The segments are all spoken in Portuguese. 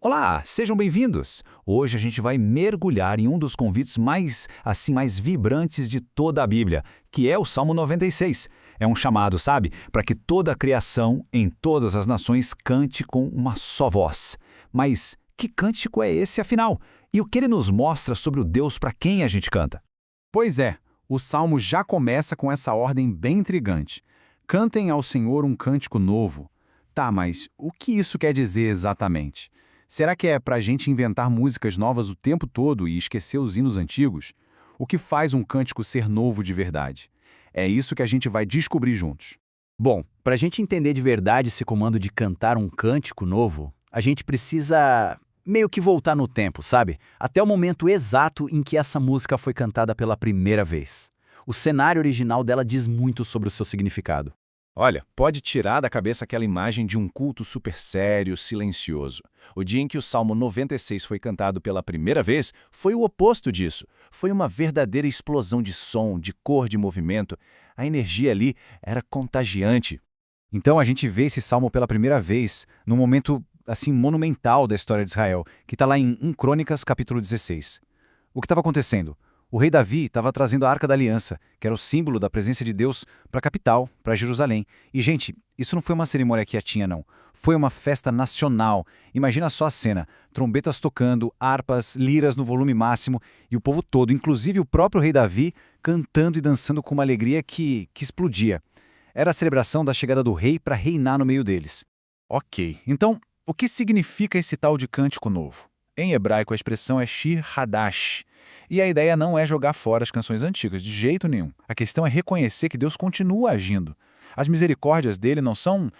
Olá, sejam bem-vindos! Hoje a gente vai mergulhar em um dos convites mais vibrantes de toda a Bíblia, que é o Salmo 96. É um chamado, sabe, para que toda a criação, em todas as nações, cante com uma só voz. Mas que cântico é esse, afinal? E o que ele nos mostra sobre o Deus para quem a gente canta? Pois é, o Salmo já começa com essa ordem bem intrigante. Cantem ao Senhor um cântico novo. Tá, mas o que isso quer dizer exatamente? Será que é para a gente inventar músicas novas o tempo todo e esquecer os hinos antigos? O que faz um cântico ser novo de verdade? É isso que a gente vai descobrir juntos. Bom, para a gente entender de verdade esse comando de cantar um cântico novo, a gente precisa meio que voltar no tempo, sabe? Até o momento exato em que essa música foi cantada pela primeira vez. O cenário original dela diz muito sobre o seu significado. Olha, pode tirar da cabeça aquela imagem de um culto super sério, silencioso. O dia em que o Salmo 96 foi cantado pela primeira vez foi o oposto disso. Foi uma verdadeira explosão de som, de cor, de movimento. A energia ali era contagiante. Então a gente vê esse salmo pela primeira vez num momento monumental da história de Israel, que está lá em 1 Crônicas, capítulo 16. O que estava acontecendo? O rei Davi estava trazendo a Arca da Aliança, que era o símbolo da presença de Deus, para a capital, para Jerusalém. E, gente, isso não foi uma cerimônia quietinha, não. Foi uma festa nacional. Imagina só a cena. Trombetas tocando, harpas, liras no volume máximo, e o povo todo, inclusive o próprio rei Davi, cantando e dançando com uma alegria que explodia. Era a celebração da chegada do rei para reinar no meio deles. Ok, então o que significa esse tal de cântico novo? Em hebraico a expressão é Shir Hadash. E a ideia não é jogar fora as canções antigas, de jeito nenhum. A questão é reconhecer que Deus continua agindo. As misericórdias dele não são,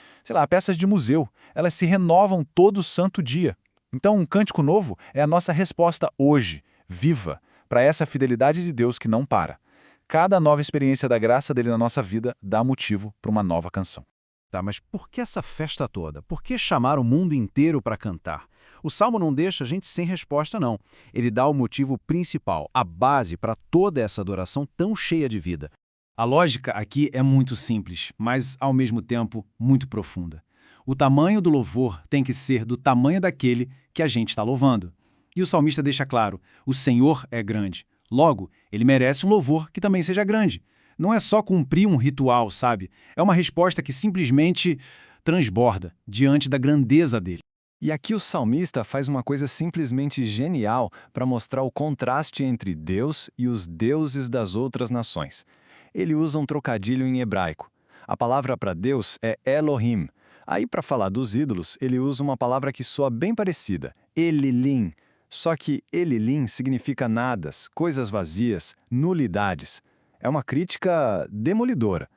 peças de museu. Elas se renovam todo santo dia. Então, um cântico novo é a nossa resposta hoje, viva, para essa fidelidade de Deus que não para. Cada nova experiência da graça dele na nossa vida dá motivo para uma nova canção. Tá, mas por que essa festa toda? Por que chamar o mundo inteiro para cantar? O Salmo não deixa a gente sem resposta, não. Ele dá o motivo principal, a base para toda essa adoração tão cheia de vida. A lógica aqui é muito simples, mas, ao mesmo tempo, muito profunda. O tamanho do louvor tem que ser do tamanho daquele que a gente está louvando. E o salmista deixa claro, o Senhor é grande. Logo, ele merece um louvor que também seja grande. Não é só cumprir um ritual, sabe? É uma resposta que simplesmente transborda diante da grandeza dele. E aqui o salmista faz uma coisa simplesmente genial para mostrar o contraste entre Deus e os deuses das outras nações. Ele usa um trocadilho em hebraico. A palavra para Deus é Elohim. Aí, para falar dos ídolos, ele usa uma palavra que soa bem parecida, Elilim. Só que Elilim significa nadas, coisas vazias, nulidades. É uma crítica demolidora.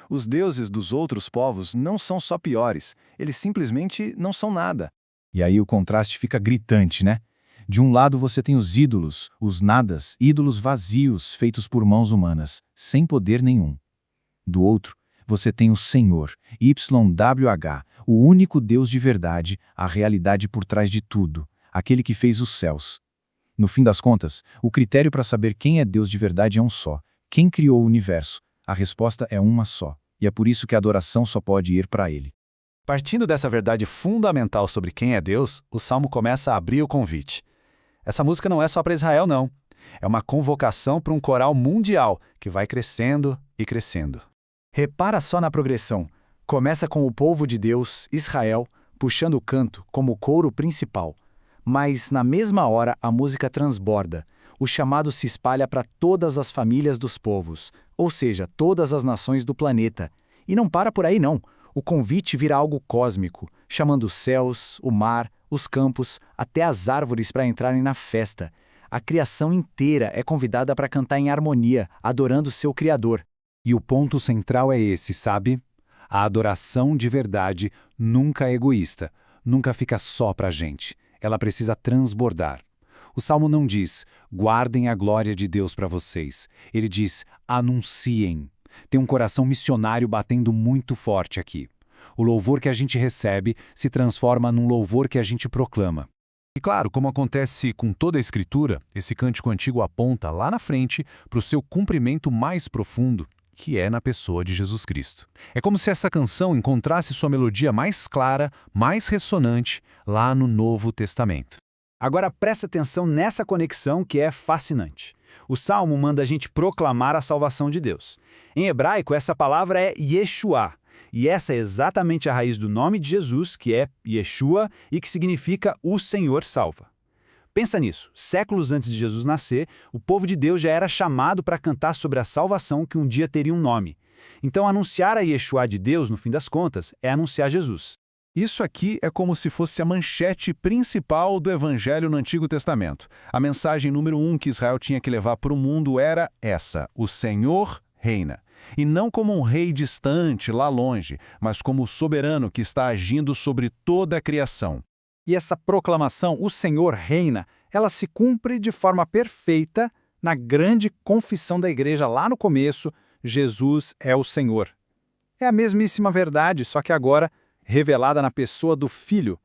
Os deuses dos outros povos não são só piores, eles simplesmente não são nada. E aí o contraste fica gritante, né? De um lado você tem os ídolos, os nadas, ídolos vazios feitos por mãos humanas, sem poder nenhum. Do outro, você tem o Senhor, YHWH, o único Deus de verdade, a realidade por trás de tudo, aquele que fez os céus. No fim das contas, o critério para saber quem é Deus de verdade é um só. Quem criou o universo? A resposta é uma só, e é por isso que a adoração só pode ir para Ele. Partindo dessa verdade fundamental sobre quem é Deus, o Salmo começa a abrir o convite. Essa música não é só para Israel, não. É uma convocação para um coral mundial que vai crescendo e crescendo. Repara só na progressão. Começa com o povo de Deus, Israel, puxando o canto como coro principal. Mas, na mesma hora, a música transborda. O chamado se espalha para todas as famílias dos povos, ou seja, todas as nações do planeta. E não para por aí, não. O convite vira algo cósmico, chamando os céus, o mar, os campos, até as árvores para entrarem na festa. A criação inteira é convidada para cantar em harmonia, adorando seu Criador. E o ponto central é esse, sabe? A adoração de verdade nunca é egoísta, nunca fica só para a gente. Ela precisa transbordar. O Salmo não diz, guardem a glória de Deus para vocês. Ele diz, anunciem. Tem um coração missionário batendo muito forte aqui. O louvor que a gente recebe se transforma num louvor que a gente proclama. E claro, como acontece com toda a Escritura, esse cântico antigo aponta lá na frente para o seu cumprimento mais profundo, que é na pessoa de Jesus Cristo. É como se essa canção encontrasse sua melodia mais clara, mais ressonante, lá no Novo Testamento. Agora presta atenção nessa conexão que é fascinante. O Salmo manda a gente proclamar a salvação de Deus. Em hebraico, essa palavra é Yeshua, e essa é exatamente a raiz do nome de Jesus, que é Yeshua e que significa o Senhor salva. Pensa nisso, séculos antes de Jesus nascer, o povo de Deus já era chamado para cantar sobre a salvação que um dia teria um nome. Então anunciar a Yeshua de Deus, no fim das contas, é anunciar Jesus. Isso aqui é como se fosse a manchete principal do Evangelho no Antigo Testamento. A mensagem número 1 que Israel tinha que levar para o mundo era essa: o Senhor reina. E não como um rei distante, lá longe, mas como o soberano que está agindo sobre toda a criação. E essa proclamação, o Senhor reina, ela se cumpre de forma perfeita na grande confissão da igreja lá no começo: Jesus é o Senhor. É a mesmíssima verdade, só que agora revelada na pessoa do Filho.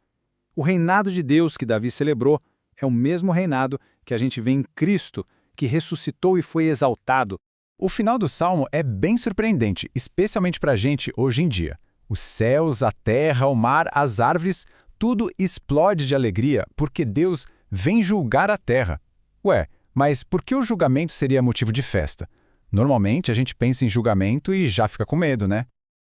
O reinado de Deus que Davi celebrou é o mesmo reinado que a gente vê em Cristo, que ressuscitou e foi exaltado. O final do Salmo é bem surpreendente, especialmente para a gente hoje em dia. Os céus, a terra, o mar, as árvores, tudo explode de alegria porque Deus vem julgar a terra. Ué, mas por que o julgamento seria motivo de festa? Normalmente a gente pensa em julgamento e já fica com medo, né?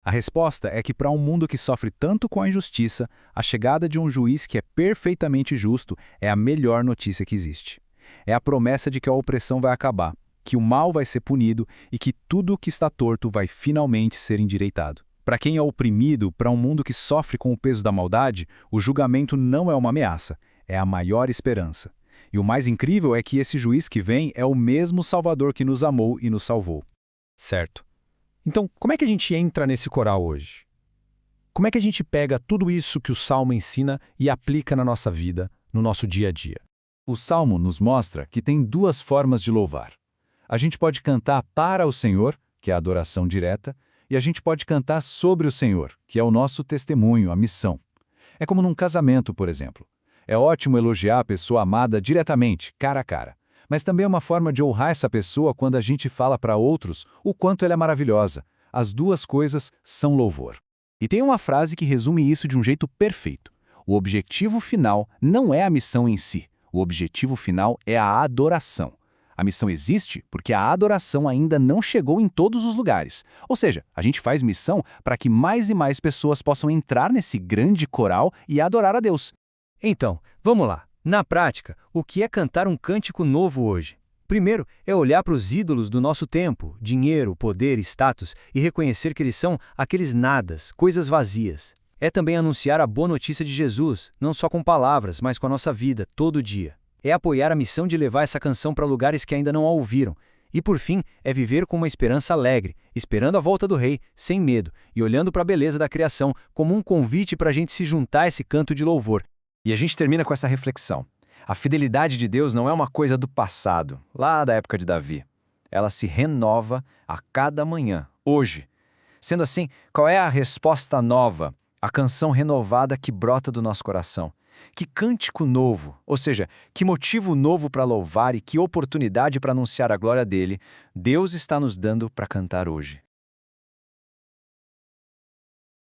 A resposta é que para um mundo que sofre tanto com a injustiça, a chegada de um juiz que é perfeitamente justo é a melhor notícia que existe. É a promessa de que a opressão vai acabar, que o mal vai ser punido e que tudo o que está torto vai finalmente ser endireitado. Para quem é oprimido, para um mundo que sofre com o peso da maldade, o julgamento não é uma ameaça, é a maior esperança. E o mais incrível é que esse juiz que vem é o mesmo Salvador que nos amou e nos salvou. Certo. Então, como é que a gente entra nesse coral hoje? Como é que a gente pega tudo isso que o Salmo ensina e aplica na nossa vida, no nosso dia a dia? O Salmo nos mostra que tem duas formas de louvar. A gente pode cantar para o Senhor, que é a adoração direta, e a gente pode cantar sobre o Senhor, que é o nosso testemunho, a missão. É como num casamento, por exemplo. É ótimo elogiar a pessoa amada diretamente, cara a cara. Mas também é uma forma de honrar essa pessoa quando a gente fala para outros o quanto ela é maravilhosa. As duas coisas são louvor. E tem uma frase que resume isso de um jeito perfeito. O objetivo final não é a missão em si. O objetivo final é a adoração. A missão existe porque a adoração ainda não chegou em todos os lugares. Ou seja, a gente faz missão para que mais e mais pessoas possam entrar nesse grande coral e adorar a Deus. Então, vamos lá. Na prática, o que é cantar um cântico novo hoje? Primeiro, é olhar para os ídolos do nosso tempo, dinheiro, poder, status, e reconhecer que eles são aqueles nadas, coisas vazias. É também anunciar a boa notícia de Jesus, não só com palavras, mas com a nossa vida, todo dia. É apoiar a missão de levar essa canção para lugares que ainda não a ouviram. E por fim, é viver com uma esperança alegre, esperando a volta do Rei, sem medo, e olhando para a beleza da criação como um convite para a gente se juntar a esse canto de louvor. E a gente termina com essa reflexão. A fidelidade de Deus não é uma coisa do passado, lá da época de Davi. Ela se renova a cada manhã, hoje. Sendo assim, qual é a resposta nova, a canção renovada que brota do nosso coração? Que cântico novo, ou seja, que motivo novo para louvar e que oportunidade para anunciar a glória dele, Deus está nos dando para cantar hoje.